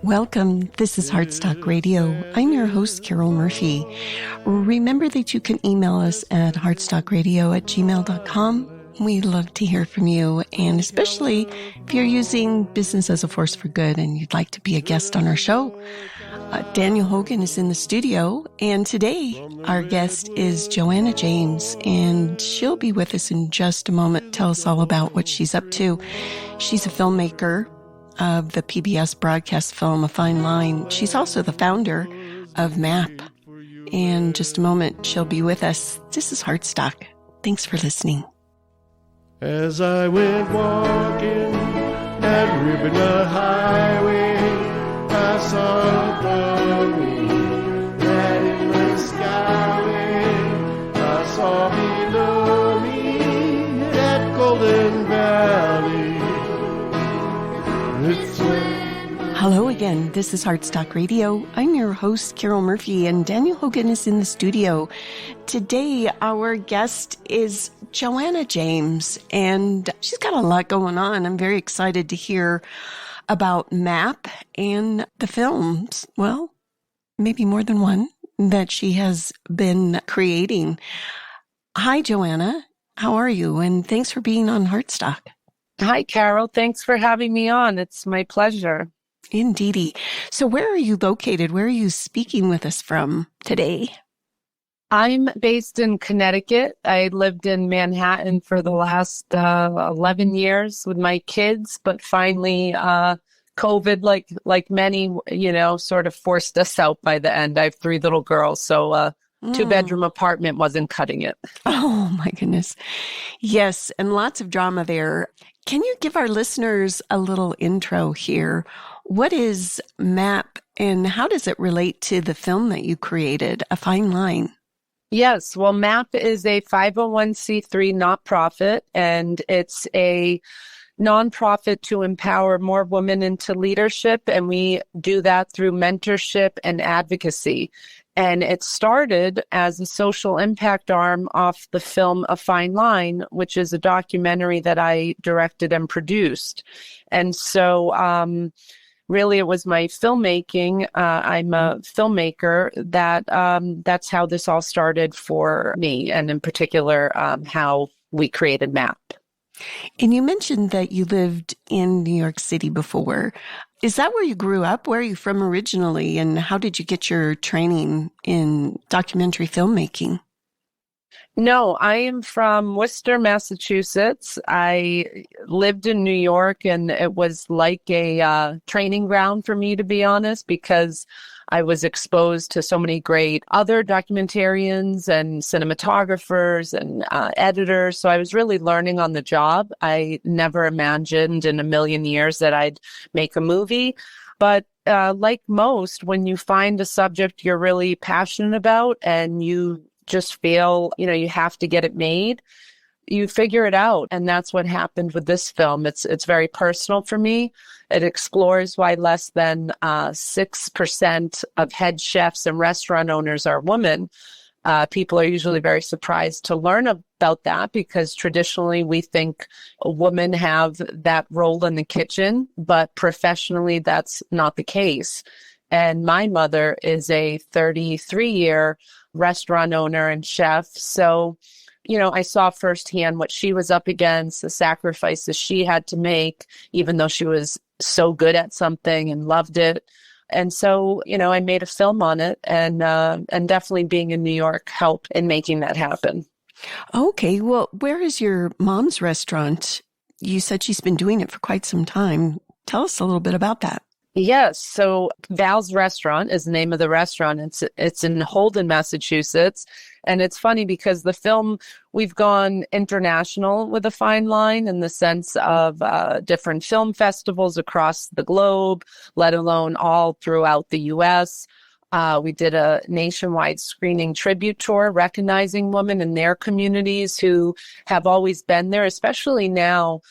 Welcome. This is Heartstock Radio. I'm your host, Carol Murphy. Remember that you can email us at heartstockradio@gmail.com. We love to hear from you, and especially if you're using business as a force for good and you'd like to be a guest on our show. Daniel Hogan is in the studio, and today our guest is Joanna James, and she'll be with us in just a moment. Tell us all about what she's up to. She's a filmmaker of the PBS broadcast film A Fine Line. She's also the founder of MAPP. In just a moment, she'll be with us. This is Heartstock. Thanks for listening. As I went walking that ribbon of highway, I saw above me that in the skyway, I saw below me that golden valley. Hello again. This is Heartstock Radio. I'm your host, Carol Murphy, and Daniel Hogan is in the studio. Today, our guest is Joanna James, and she's got a lot going on. I'm very excited to hear about MAPP and the films, well, maybe more than one, that she has been creating. Hi, Joanna. How are you? And thanks for being on Heartstock. Hi, Carol. Thanks for having me on. It's my pleasure. Indeedy. So where are you located? Where are you speaking with us from today? I'm based in Connecticut. I lived in Manhattan for the last 11 years with my kids, but finally COVID, like many, sort of forced us out by the end. I have 3 little girls, so two-bedroom apartment wasn't cutting it. Oh, my goodness. Yes, and lots of drama there. Can you give our listeners a little intro here? What is MAPP, and how does it relate to the film that you created, A Fine Line? Yes, well, MAPP is a 501c3 nonprofit, and it's a nonprofit to empower more women into leadership, and we do that through mentorship and advocacy. And it started as a social impact arm off the film A Fine Line, which is a documentary that I directed and produced. And so really, it was my filmmaking. I'm a filmmaker. That's how this all started for me, and in particular, how we created MAPP. And you mentioned that you lived in New York City before. Is that where you grew up? Where are you from originally? And how did you get your training in documentary filmmaking? No, I am from Worcester, Massachusetts. I lived in New York, and it was like a training ground for me, to be honest, because I was exposed to so many great other documentarians and cinematographers and editors. So I was really learning on the job. I never imagined in a million years that I'd make a movie. But like most, when you find a subject you're really passionate about and you just feel, you have to get it made, you figure it out. And that's what happened with this film. It's very personal for me. It explores why less than 6% of head chefs and restaurant owners are women. People are usually very surprised to learn about that because traditionally we think women have that role in the kitchen, but professionally that's not the case. And my mother is a 33-year restaurant owner and chef. So, I saw firsthand what she was up against, the sacrifices she had to make, even though she was so good at something and loved it. And so, I made a film on it, and definitely being in New York helped in making that happen. Okay. Well, where is your mom's restaurant? You said she's been doing it for quite some time. Tell us a little bit about that. Yes. So Val's Restaurant is the name of the restaurant. It's in Holden, Massachusetts. And it's funny because the film, we've gone international with A Fine Line in the sense of different film festivals across the globe, let alone all throughout the U.S. We did a nationwide screening tribute tour recognizing women in their communities who have always been there, especially now,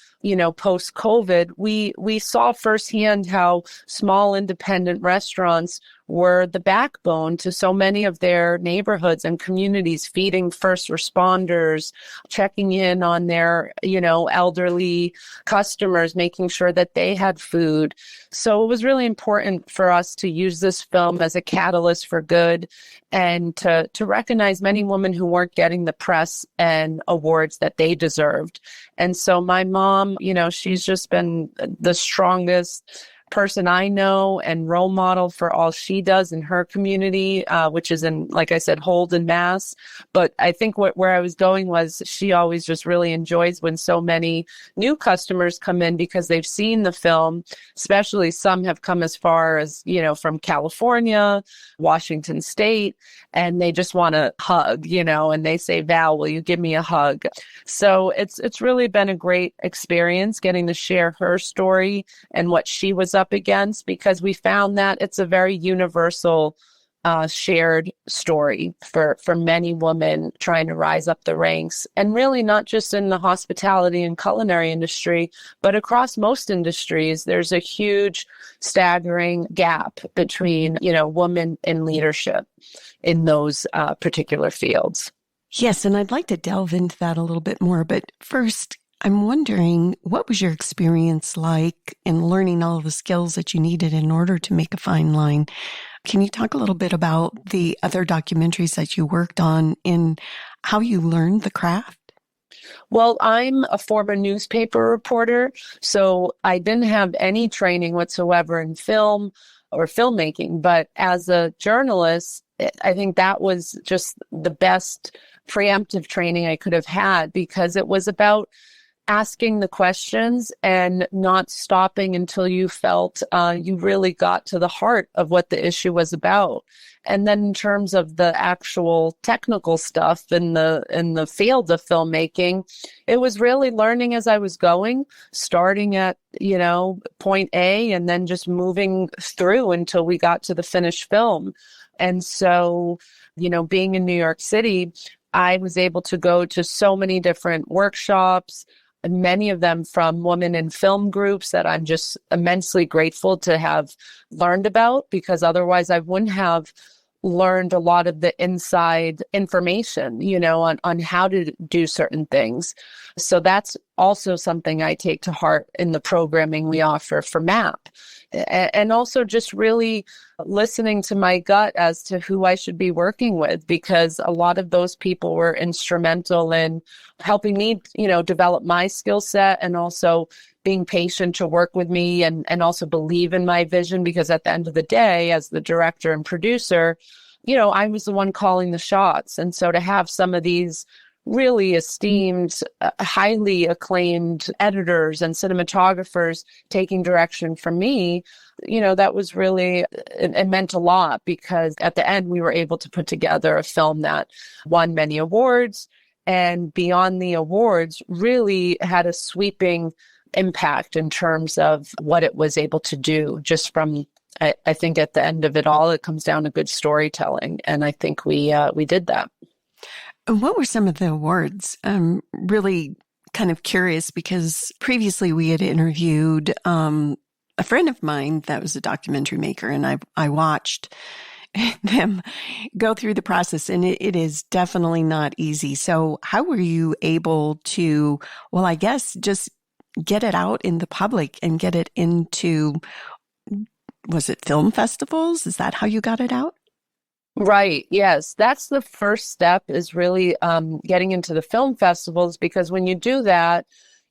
post COVID, we saw firsthand how small independent restaurants were the backbone to so many of their neighborhoods and communities, feeding first responders, checking in on their, elderly customers, making sure that they had food. So it was really important for us to use this film as a catalyst for good and to recognize many women who weren't getting the press and awards that they deserved. And so my mom, she's just been the strongest person I know and role model for all she does in her community, which is in, like I said, Holden, Mass. But I think where I was going was she always just really enjoys when so many new customers come in because they've seen the film, especially some have come as far as, from California, Washington State, and they just want a hug, and they say, Val, will you give me a hug? So it's really been a great experience getting to share her story and what she was up against, because we found that it's a very universal shared story for many women trying to rise up the ranks, and really not just in the hospitality and culinary industry, but across most industries. There's a huge, staggering gap between, women in leadership in those particular fields. Yes, and I'd like to delve into that a little bit more, but first, I'm wondering, what was your experience like in learning all the skills that you needed in order to make a fine line? Can you talk a little bit about the other documentaries that you worked on and how you learned the craft? Well, I'm a former newspaper reporter, so I didn't have any training whatsoever in film or filmmaking. But as a journalist, I think that was just the best preemptive training I could have had, because it was about asking the questions and not stopping until you felt you really got to the heart of what the issue was about. And then in terms of the actual technical stuff in the field of filmmaking, it was really learning as I was going, starting at, point A and then just moving through until we got to the finished film. And so, being in New York City, I was able to go to so many different workshops, many of them from women in film groups that I'm just immensely grateful to have learned about, because otherwise I wouldn't have learned a lot of the inside information, on how to do certain things. So that's also something I take to heart in the programming we offer for MAPP. And also just really listening to my gut as to who I should be working with, because a lot of those people were instrumental in helping me, develop my skill set, and also being patient to work with me and also believe in my vision, because at the end of the day, as the director and producer, I was the one calling the shots. And so to have some of these really esteemed, highly acclaimed editors and cinematographers taking direction from me, that was really, it meant a lot, because at the end we were able to put together a film that won many awards, and beyond the awards really had a sweeping impact in terms of what it was able to do. Just from, I think at the end of it all, it comes down to good storytelling. And I think we did that. What were some of the awards? I'm really kind of curious, because previously we had interviewed a friend of mine that was a documentary maker, and I watched them go through the process, and it is definitely not easy. So how were you able to, well, I guess just get it out in the public and get it into, was it film festivals? Is that how you got it out? Right. Yes. That's the first step, is really getting into the film festivals, because when you do that,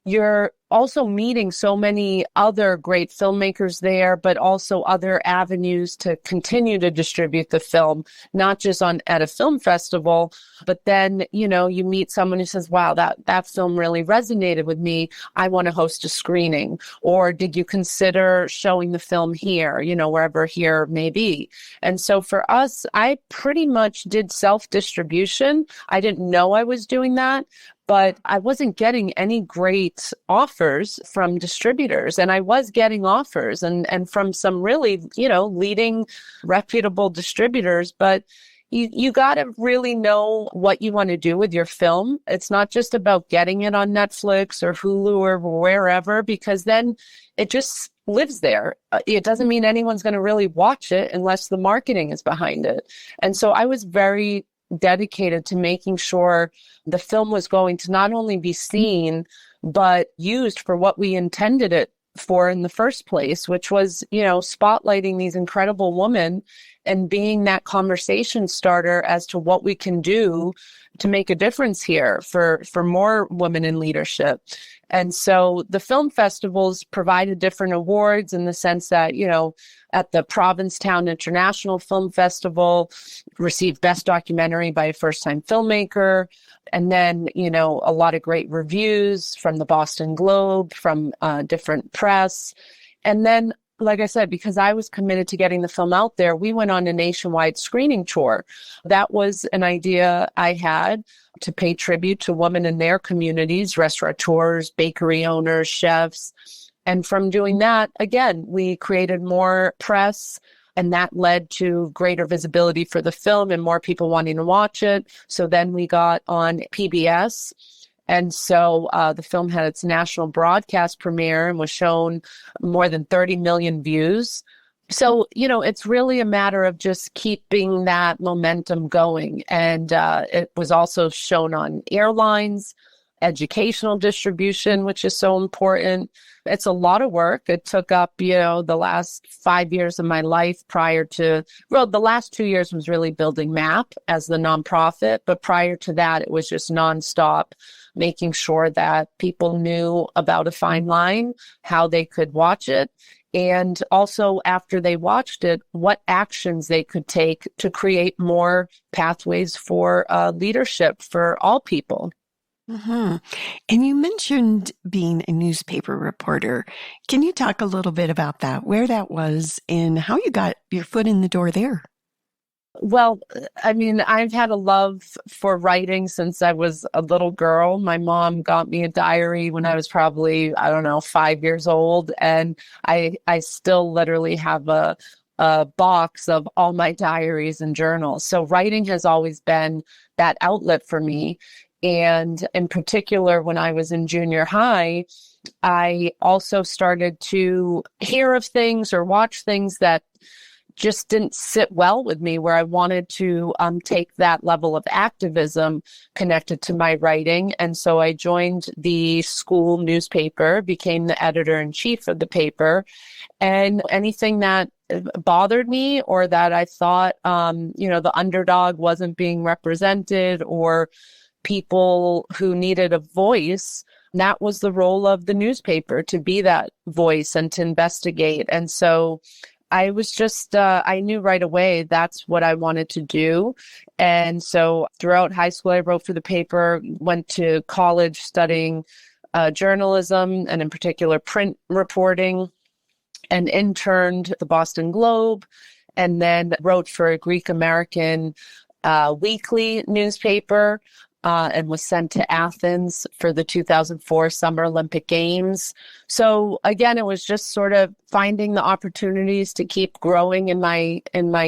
you're also meeting so many other great filmmakers there, but also other avenues to continue to distribute the film, not just at a film festival, but then, you meet someone who says, wow, that film really resonated with me. I want to host a screening. Or did you consider showing the film here, wherever here may be? And so for us, I pretty much did self-distribution. I didn't know I was doing that, but I wasn't getting any great offers from distributors. And I was getting offers and from some really, leading reputable distributors. But you got to really know what you want to do with your film. It's not just about getting it on Netflix or Hulu or wherever, because then it just lives there. It doesn't mean anyone's going to really watch it unless the marketing is behind it. And so I was very dedicated to making sure the film was going to not only be seen, but used for what we intended it for in the first place, which was, spotlighting these incredible women and being that conversation starter as to what we can do to make a difference here for more women in leadership. And so the film festivals provided different awards in the sense that, at the Provincetown International Film Festival, received Best Documentary by a First-Time Filmmaker. And then, a lot of great reviews from the Boston Globe, from different press. And then, like I said, because I was committed to getting the film out there, we went on a nationwide screening tour. That was an idea I had to pay tribute to women in their communities, restaurateurs, bakery owners, chefs. And from doing that, again, we created more press, and that led to greater visibility for the film and more people wanting to watch it. So then we got on PBS. And so the film had its national broadcast premiere and was shown more than 30 million views. So, it's really a matter of just keeping that momentum going. And it was also shown on airlines, educational distribution, which is so important. It's a lot of work. It took up, the last 5 years of my life the last 2 years was really building MAPP as the nonprofit. But prior to that, it was just nonstop, making sure that people knew about A Fine Line, how they could watch it, and also after they watched it, what actions they could take to create more pathways for leadership for all people. Mm-hmm. And you mentioned being a newspaper reporter. Can you talk a little bit about that, where that was, and how you got your foot in the door there? Well, I mean, I've had a love for writing since I was a little girl. My mom got me a diary when I was probably, 5 years old. And I still literally have a box of all my diaries and journals. So writing has always been that outlet for me. And in particular, when I was in junior high, I also started to hear of things or watch things that just didn't sit well with me, where I wanted to take that level of activism connected to my writing. And so I joined the school newspaper, became the editor-in-chief of the paper. And anything that bothered me or that I thought, the underdog wasn't being represented, or people who needed a voice, that was the role of the newspaper, to be that voice and to investigate. And so I was just, I knew right away that's what I wanted to do. And so throughout high school, I wrote for the paper, went to college studying journalism, and in particular print reporting, and interned at the Boston Globe, and then wrote for a Greek American weekly newspaper. And was sent to Athens for the 2004 Summer Olympic Games. So again, it was just sort of finding the opportunities to keep growing in my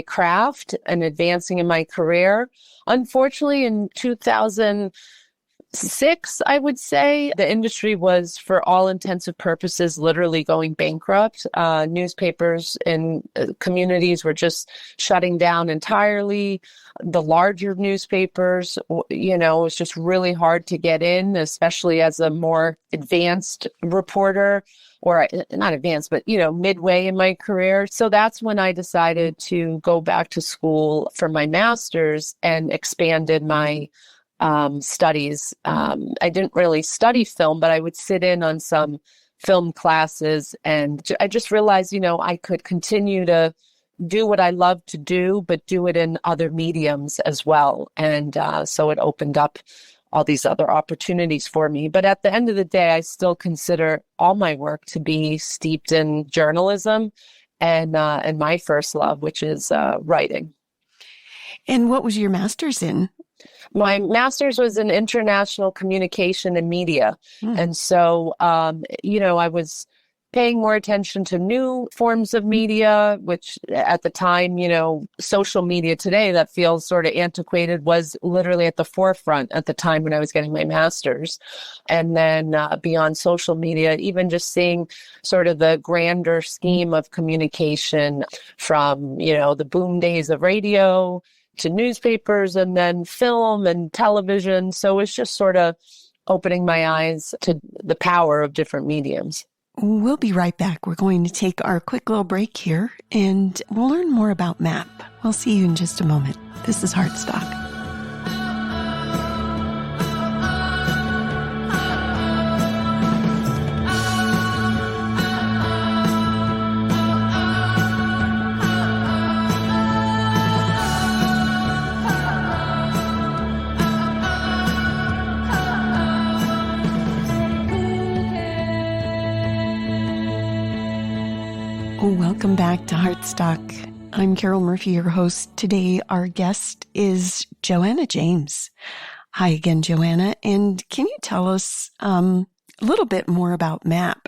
craft and advancing in my career. Unfortunately, in 2006, I would say, the industry was, for all intensive purposes, literally going bankrupt. Newspapers in communities were just shutting down entirely. The larger newspapers, it was just really hard to get in, especially as a more advanced reporter, or not advanced, but, midway in my career. So that's when I decided to go back to school for my master's and expanded my studies. I didn't really study film, but I would sit in on some film classes, and I just realized, I could continue to do what I love to do, but do it in other mediums as well. And so it opened up all these other opportunities for me. But at the end of the day, I still consider all my work to be steeped in journalism and my first love, which is writing. And what was your master's in? My master's was in international communication and media. And so, I was paying more attention to new forms of media, which at the time, social media today that feels sort of antiquated was literally at the forefront at the time when I was getting my master's. And then beyond social media, even just seeing sort of the grander scheme of communication from, the boom days of radio to newspapers and then film and television. So it's just sort of opening my eyes to the power of different mediums. We'll be right back. We're going to take our quick little break here, and we'll learn more about MAPP. We'll see you in just a moment. This is Heartstock. Welcome back to Heartstock. I'm Carol Murphy, your host. Today, our guest is Joanna James. Hi again, Joanna. And can you tell us a little bit more about MAPP?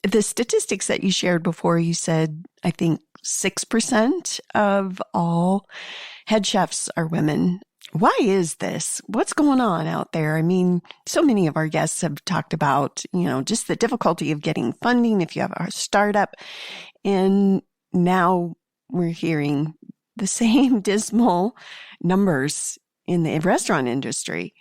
The statistics that you shared before, you said, I think 6% of all head chefs are women. Why is this? What's going on out there? I mean, so many of our guests have talked about, just the difficulty of getting funding if you have a startup. And now we're hearing the same dismal numbers in the restaurant industry.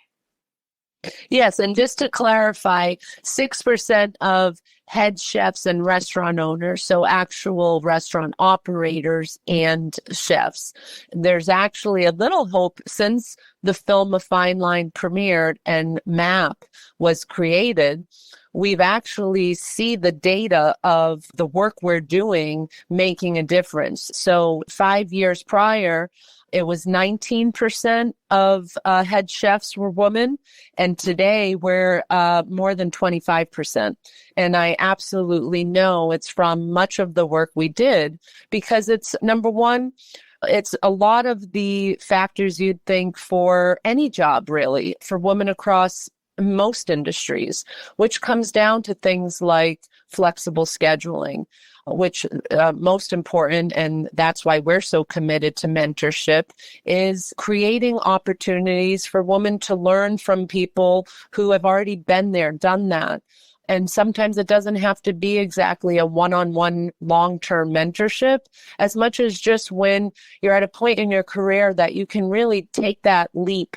Yes, and just to clarify, 6% of head chefs and restaurant owners, so actual restaurant operators and chefs. There's actually a little hope since the film A Fine Line premiered and MAPP was created. We've actually see the data of the work we're doing making a difference. So 5 years prior, it was 19% of head chefs were women, and today we're more than 25%. And I absolutely know it's from much of the work we did because it's, number one, it's a lot of the factors you'd think for any job, really, for women across most industries, which comes down to things like flexible scheduling, which most important, and that's why we're so committed to mentorship, is creating opportunities for women to learn from people who have already been there, done that. And sometimes it doesn't have to be exactly a one-on-one long-term mentorship, as much as just when you're at a point in your career that you can really take that leap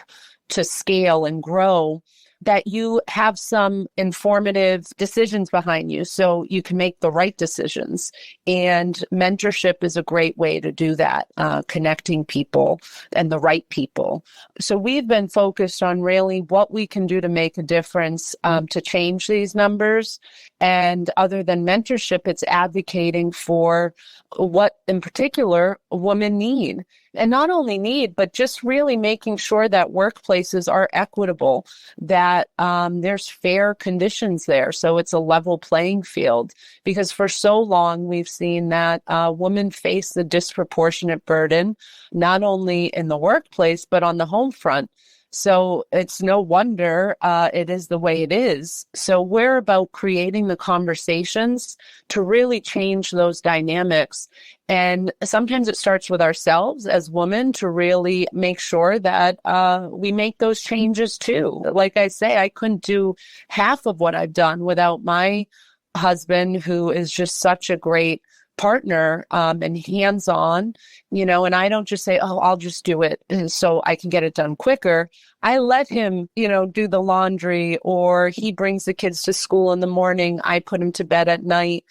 to scale and grow, that you have some informative decisions behind you so you can make the right decisions. And mentorship is a great way to do that, connecting people and the right people. So we've been focused on really what we can do to make a difference to change these numbers. And other than mentorship, it's advocating for what in particular women need. And not only need, but just really making sure that workplaces are equitable, that there's fair conditions there. So it's a level playing field. Because for so long, we've seen that women face the disproportionate burden, not only in the workplace, but on the home front. So it's no wonder it is the way it is. So we're about creating the conversations to really change those dynamics. And sometimes it starts with ourselves as women to really make sure that we make those changes too. Like I say, I couldn't do half of what I've done without my husband, who is just such a great partner and hands-on, and I don't just say, oh, I'll just do it so I can get it done quicker. I let him, do the laundry, or he brings the kids to school in the morning. I put him to bed at night.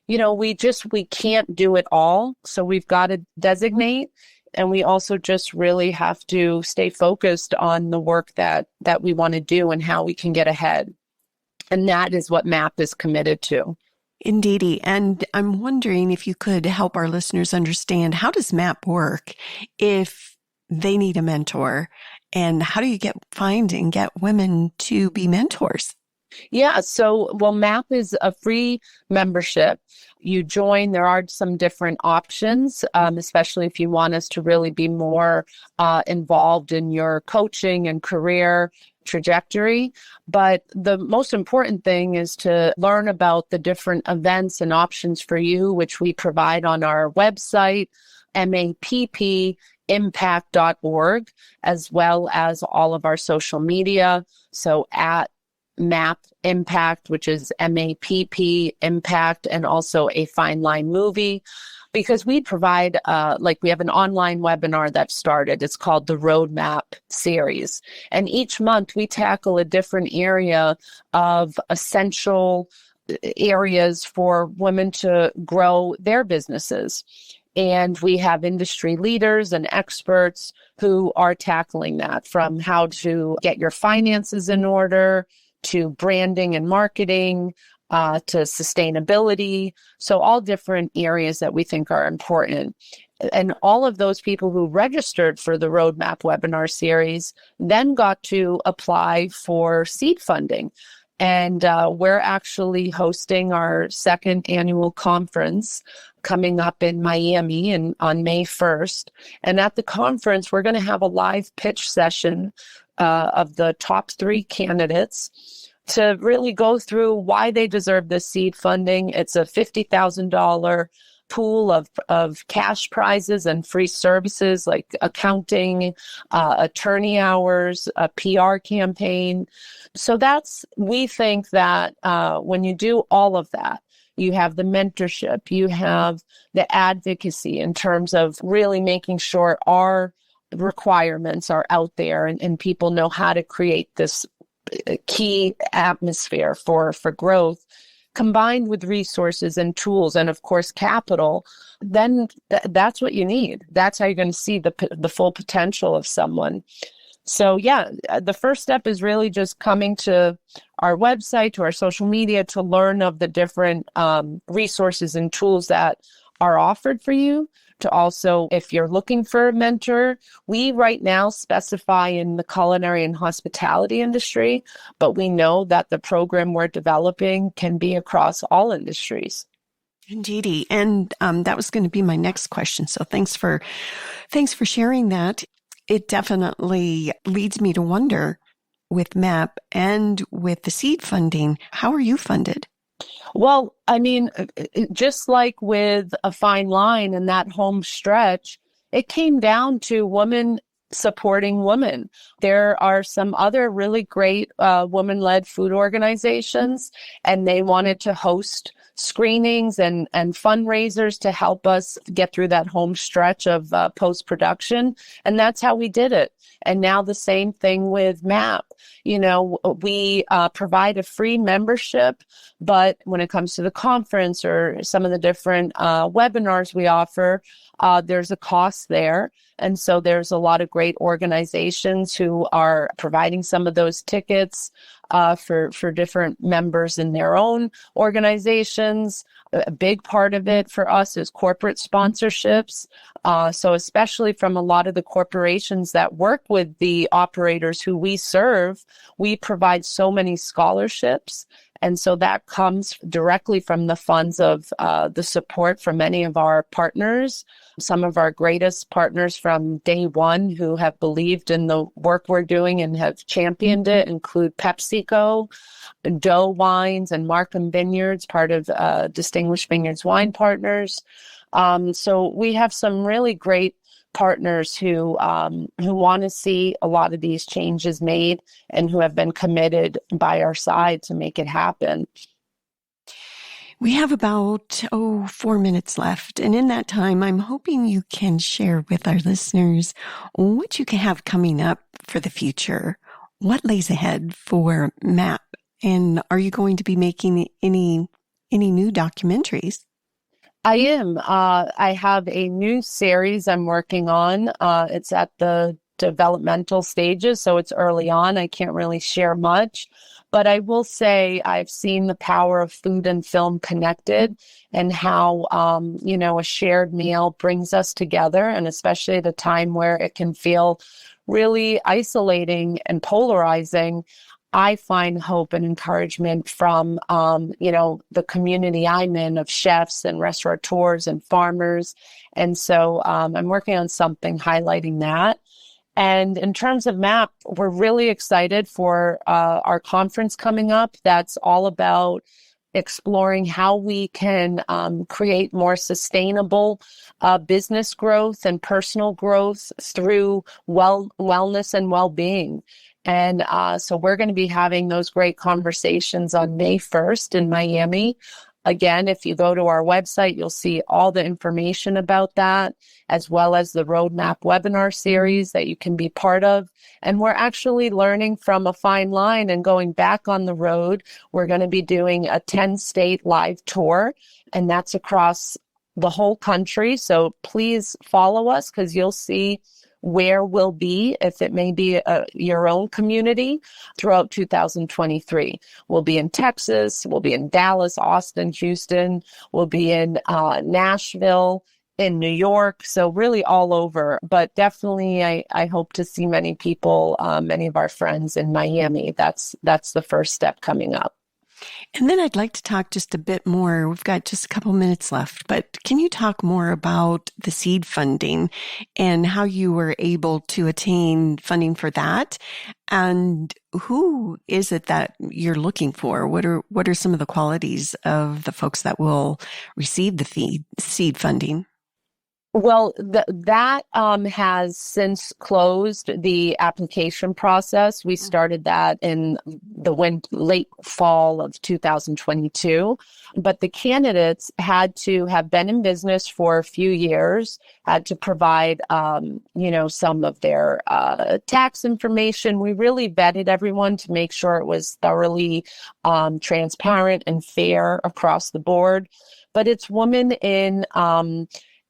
We can't do it all. So we've got to designate, and we also just really have to stay focused on the work that we want to do and how we can get ahead. And that is what MAPP is committed to. Indeedy. And I'm wondering if you could help our listeners understand, how does MAPP work if they need a mentor? And how do you find and get women to be mentors? Yeah, so, MAPP is a free membership. You join, there are some different options, especially if you want us to really be more involved in your coaching and career trajectory. But the most important thing is to learn about the different events and options for you, which we provide on our website, MAPP.org, as well as all of our social media. So at MAPP Impact, which is MAPP Impact, and also a Fine Line Movie, because we provide, we have an online webinar that started. It's called the Roadmap series. And each month we tackle a different area of essential areas for women to grow their businesses. And we have industry leaders and experts who are tackling that, from how to get your finances in order, to branding and marketing, to sustainability. So all different areas that we think are important. And all of those people who registered for the Roadmap webinar series then got to apply for seed funding. And we're actually hosting our second annual conference coming up in Miami on May 1st. And at the conference, we're going to have a live pitch session of the top 3 candidates to really go through why they deserve this seed funding. It's a $50,000 pool of cash prizes and free services like accounting, attorney hours, a PR campaign. So we think that when you do all of that, you have the mentorship, you have the advocacy in terms of really making sure our requirements are out there and people know how to create this key atmosphere for growth, combined with resources and tools and, of course, capital, then that's what you need. That's how you're going to see the full potential of someone. So, yeah, the first step is really just coming to our website, to our social media, to learn of the different resources and tools that are offered for you. To also, if you're looking for a mentor, we right now specify in the culinary and hospitality industry, but we know that the program we're developing can be across all industries. Indeedy. And that was going to be my next question. So thanks for sharing that. It definitely leads me to wonder, with MAPP and with the seed funding, how are you funded? Well, I mean, just like with a Fine Line and that home stretch, it came down to women supporting women. There are some other really great women-led food organizations, and they wanted to host screenings and fundraisers to help us get through that home stretch of post-production. And that's how we did it. And now the same thing with MAPP. You know, we provide a free membership, but when it comes to the conference or some of the different webinars we offer, there's a cost there. And so there's a lot of great organizations who are providing some of those tickets for different members in their own organizations. A big part of it for us is corporate sponsorships. So especially from a lot of the corporations that work with the operators who we serve, we provide so many scholarships. And so that comes directly from the funds of the support from many of our partners. Some of our greatest partners from day one who have believed in the work we're doing and have championed it include PepsiCo, Doe Wines, and Markham Vineyards, part of Distinguished Vineyards Wine Partners. So we have some really great partners who want to see a lot of these changes made and who have been committed by our side to make it happen. We have about 4 minutes left. And in that time, I'm hoping you can share with our listeners what you can have coming up for the future. What lays ahead for MAPP? And are you going to be making any new documentaries? I am. I have a new series I'm working on. It's at the developmental stages, so it's early on. I can't really share much, but I will say I've seen the power of food and film connected and how, a shared meal brings us together, and especially at a time where it can feel really isolating and polarizing. I find hope and encouragement from, the community I'm in of chefs and restaurateurs and farmers. And so I'm working on something highlighting that. And in terms of MAPP, we're really excited for our conference coming up. That's all about exploring how we can create more sustainable business growth and personal growth through wellness and well-being. And so we're going to be having those great conversations on May 1st in Miami. Again, if you go to our website, you'll see all the information about that, as well as the Roadmap webinar series that you can be part of. And we're actually learning from a fine line and going back on the road. We're going to be doing a 10-state live tour, and that's across the whole country. So please follow us, because you'll see where we'll be, if it may be your own community, throughout 2023. We'll be in Texas, we'll be in Dallas, Austin, Houston, we'll be in Nashville, in New York, so really all over. But definitely I hope to see many people, many of our friends in Miami. That's the first step coming up. And then I'd like to talk just a bit more. We've got just a couple minutes left, but can you talk more about the seed funding and how you were able to attain funding for that? And who is it that you're looking for? What are some of the qualities of the folks that will receive the seed funding? Well, that has since closed the application process. We started that in the late fall of 2022, but the candidates had to have been in business for a few years, had to provide, some of their tax information. We really vetted everyone to make sure it was thoroughly transparent and fair across the board. But it's women in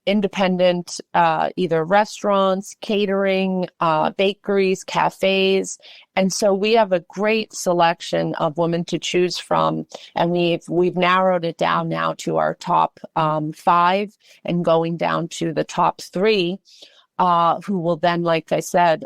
independent, either restaurants, catering, bakeries, cafes. And so we have a great selection of women to choose from. And we've narrowed it down now to our top 5 and going down to the top 3, who will then, like I said,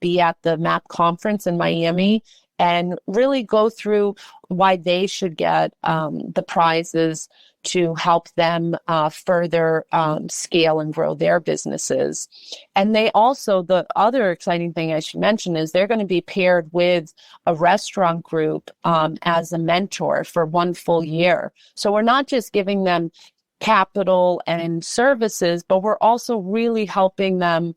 be at the MAPP conference in Miami and really go through why they should get the prizes to help them further scale and grow their businesses. And they also, the other exciting thing I should mention is they're going to be paired with a restaurant group as a mentor for 1 full year. So we're not just giving them capital and services, but we're also really helping them,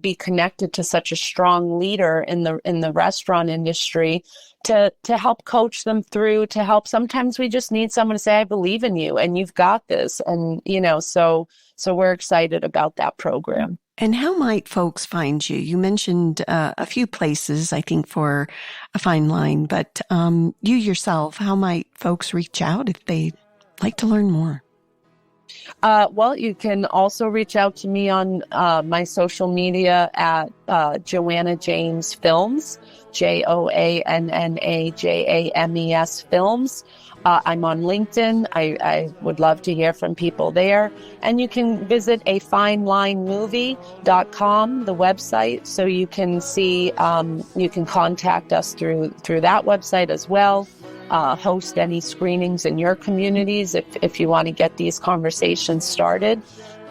be connected to such a strong leader in the restaurant industry to help coach them through, to help. Sometimes we just need someone to say, I believe in you and you've got this. And, so we're excited about that program. And how might folks find you? You mentioned a few places, I think, for a fine line, but you yourself, how might folks reach out if they'd like to learn more? Well, you can also reach out to me on my social media at Joanna James Films, JoannaJames Films. I'm on LinkedIn. I would love to hear from people there. And you can visit afinelinemovie.com, the website, so you can see, you can contact us through that website as well. Host any screenings in your communities if you want to get these conversations started.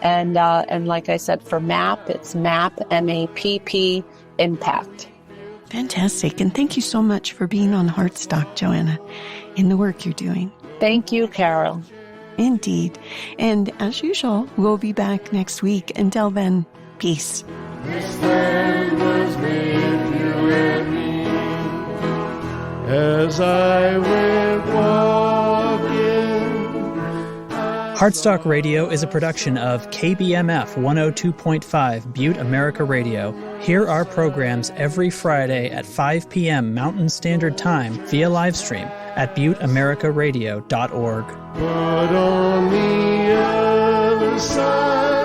And like I said, for MAPP, it's MAPP, M-A-P-P, Impact. Fantastic. And thank you so much for being on Heartstock, Joanna, in the work you're doing. Thank you, Carol. Indeed. And as usual, we'll be back next week. Until then, peace. This land was with you and me. As I went walking. Heartstock Radio is a production of KBMF 102.5 Butte America Radio. Hear our programs every Friday at 5 p.m. Mountain Standard Time via livestream at butteamericaradio.org. But on the other side